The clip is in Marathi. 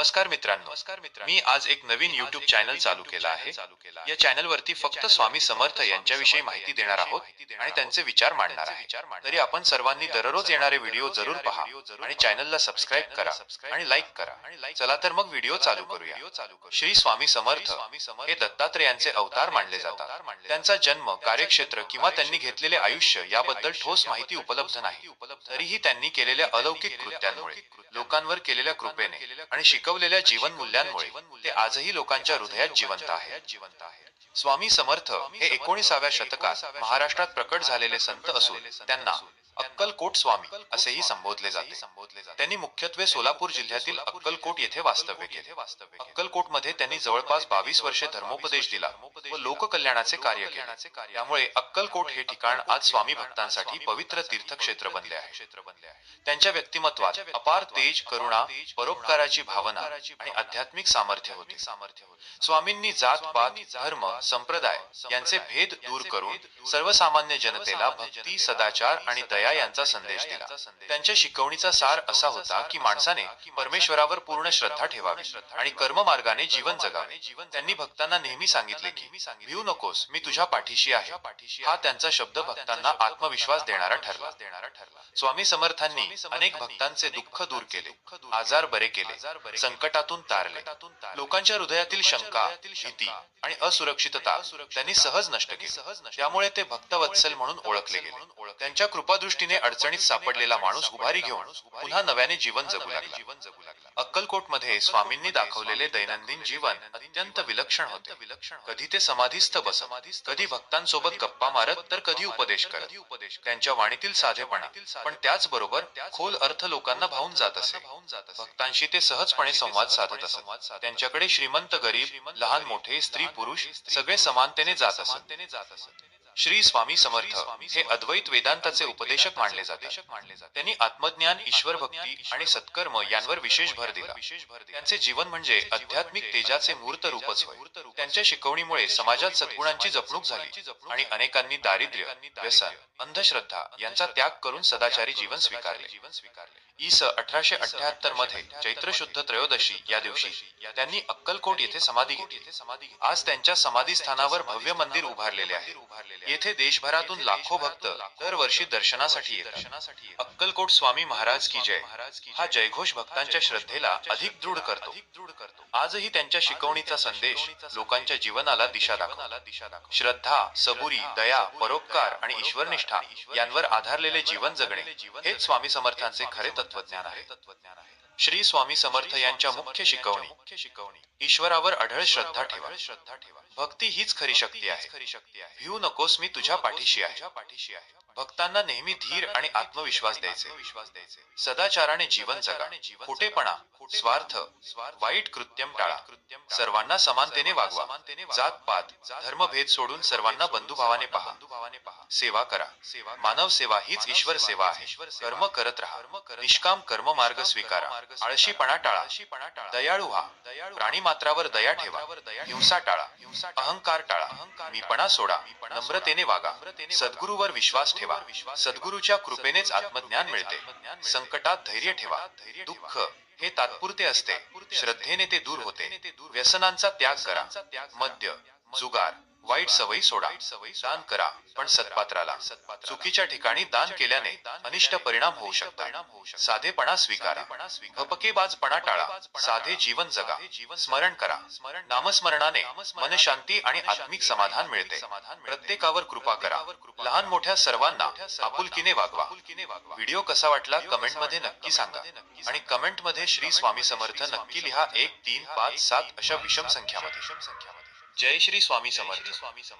नमस्कार मित्रांनो, मी आज एक नवीन YouTube चॅनल चालू केला आहे। या चॅनलवरती फक्त स्वामी समर्थ यांच्याविषयी माहिती देणार आहोत आणि त्यांचे विचार मांडणार आहे। तरी आपण सर्वांनी दररोज येणारे व्हिडिओ जरूर पहा आणि चॅनलला सबस्क्राइब करा आणि लाईक करा। चला तर मग व्हिडिओ चालू करूया। श्री स्वामी समर्थ हे दत्तात्रेयांचे अवतार मानले जातात। त्यांचा जन्म, कार्यक्षेत्र किंवा त्यांनी घेतलेले आयुष्य याबद्दल ठोस माहिती उपलब्ध नाही, तरीही त्यांनी केलेल्या अलौकिक कृत्यांमुळे, लोकांवर केलेल्या कृपेने आणि शिकवलेल्या जीवन मूल्यांमुळे ते आजही लोकांच्या हृदयात जिवंत आहे। स्वामी समर्थ हे 19व्या शतकात महाराष्ट्रात प्रकट झालेले संत असून त्यांना अक्कलकोट स्वामी असेही संबोधले जाते। त्यांनी मुख्यत्वे सोलापूर जिल्ह्यातील अक्कलकोट येथे वास्तव्य केले। अक्कलकोटमध्ये त्यांनी जवळपास 22 वर्षे धर्मोपदेश दिला व लोककल्याणाचे कार्य केले। त्यामुळे अक्कलकोट हे ठिकाण आज स्वामी भक्तांसाठी पवित्र तीर्थक्षेत्र बनले आहे। त्यांच्या व्यक्तिमत्वात अपार तेज, करुणा, परोपकाराची भावना आणि आध्यात्मिक सामर्थ्य होते। स्वामींनी जात पात, धर्म, संप्रदाय यांचे भेद दूर करून सर्वसामान्य जनतेला भक्ती, सदाचार आणि दया यांचा संदेश दिला। त्यांच्या शिकवणीचा सार असा होता की माणसाने परमेश्वरावर पूर्ण श्रद्धा ठेवावी आणि कर्ममार्गाने जीवन जगावे। त्यांनी भक्तांना नेहमी सांगितले की भिऊ नकोस, मी तुझ्या पाठीशी आहे। हा त्यांचा शब्द भक्तांना आत्मविश्वास देणारा ठरला। स्वामी समर्थांनी अनेक भक्तांचे दुःख दूर केले, आजार बरे केले, संकटातून तारले। लोकांच्या हृदयातील शंका, भीती आणि असुरक्षितता त्यांनी सहज नष्ट केली। त्यामुळे ते भक्तवत्सल म्हणून ओळखले गेले। त्यांच्या कृपादृष्टीने अडचणीत सापडलेला माणूस उभारी घेऊन पुन्हा नव्याने जीवन जगू लागला। अक्कलकोटमध्ये स्वामींनी दाखवलेले दैनंदिन जीवन अत्यंत विलक्षण होते। कधी ते समाधीस्थ बसत, कधी भक्तांसोबत गप्पा मारत, तर कधी उपदेश करत। त्यांच्या वाणीतील साधेपणा पण त्याचबरोबर खोल अर्थ लोकांना भावून जात असे। भक्तांशी ते सहजपणे संवाद साधत असत। त्यांच्याकडे श्रीमंत, गरीब, लहान मोठे, स्त्री पुरुष सगळे समानतेने जात असत। श्री स्वामी समर्थ हे अद्वैत वेदांताचे उपदेशक मानले जातात। त्यांनी आत्मज्ञान, ईश्वर भक्ती आणि सत्कर्म यांवर विशेष भर दिला। त्यांचे जीवन म्हणजे आध्यात्मिक तेजाचे मूर्त रूपच होय। त्यांच्या शिकवणीमुळे समाजात सद्गुणांची जपणूक झाली आणि अनेकांनी दारिद्र्य, व्यसन, अंधश्रद्धा यांचा त्याग करून सदाचारी जीवन स्वीकारले। इ.स. 1878 मध्ये चैत्र शुद्ध त्रयोदशी या दिवशी त्यांनी अक्कलकोट येथे समाधी घेतली। आज त्यांच्या समाधी स्थानावर भव्य मंदिर उभारलेले आहे। येथे देशभरातून लाखो भक्त दरवर्षी दर्शनासाठी येतात। अक्कलकोट स्वामी महाराज की जय हा जयघोष भक्तांच्या श्रद्धेला अधिक दृढ करतो। आजही त्यांच्या शिकवणीचा संदेश लोकांच्या जीवनाला दिशा दाखवतो। श्रद्धा, सबुरी, दया, परोपकार आणि ईश्वरनिष्ठा यांवर आधारलेले जीवन जगणे हेच स्वामी समर्थांचे खरे तत्वज्ञान आहे। श्री स्वामी समर्थ यांच्या मुख्य शिकवणी: ईश्वरावर अढळ श्रद्धा ठेवा। भक्ती हीच खरी शक्ती आहे। भिऊ नकोस, मी तुझ्या पाठीशी आहे। भक्तांना नेहमी धीर आणि आत्मविश्वास द्यायचे। सदाचाराने जीवन जगा। खोटेपणा, स्वार्थ, वाईट कृत्यम टाळा। सर्वांना समानतेने वागवा। जात पात, धर्मभेद सोडून सर्वांना बंधुभावाने पहा। सेवा करा। मानव सेवा हीच ईश्वर सेवा आहे। कर्म करत राहा। निष्काम कर्म मार्ग स्वीकारा। आळशीपणा टाळा। दयाळू व्हा। प्राणी मात्रावर दया ठेवा। हिंसा टाळा। अहंकार टाळा। मीपणा सोडा। नम्रतेने वागा। सद्गुरूवर विश्वास ठेवा। सद्गुरूच्या कृपेनेच आत्मज्ञान मिळते। संकटात धैर्य ठेवा। दुःख हे तात्पुरते असते, श्रद्धेने ते दूर होते। व्यसनांचा त्याग करा। मद्य, जुगार, वाईट सवयी सोडा। दान करा, पण सत्पात्राला। चुकीच्या ठिकाणी दान केल्याने अनिष्ट परिणाम होऊ शकतात। साधेपणा स्वीकारा। भपकेबाजपणा टाळा। साधे जीवन जगा। स्मरण करा। नामस्मरणाने मनशांती आणि आत्मिक समाधान मिळते। प्रत्येकावर कृपा करा। लहान मोठ्या सर्वांना आपुलकीने वागवा। व्हिडिओ कसा वाटला कमेंट मध्ये नक्की सांगा आणि कमेंट मध्ये श्री स्वामी समर्थ नक्की लिहा, 1 3 5 7 अशा विषम संख्यामध्ये। जय श्री स्वामी समर्थ।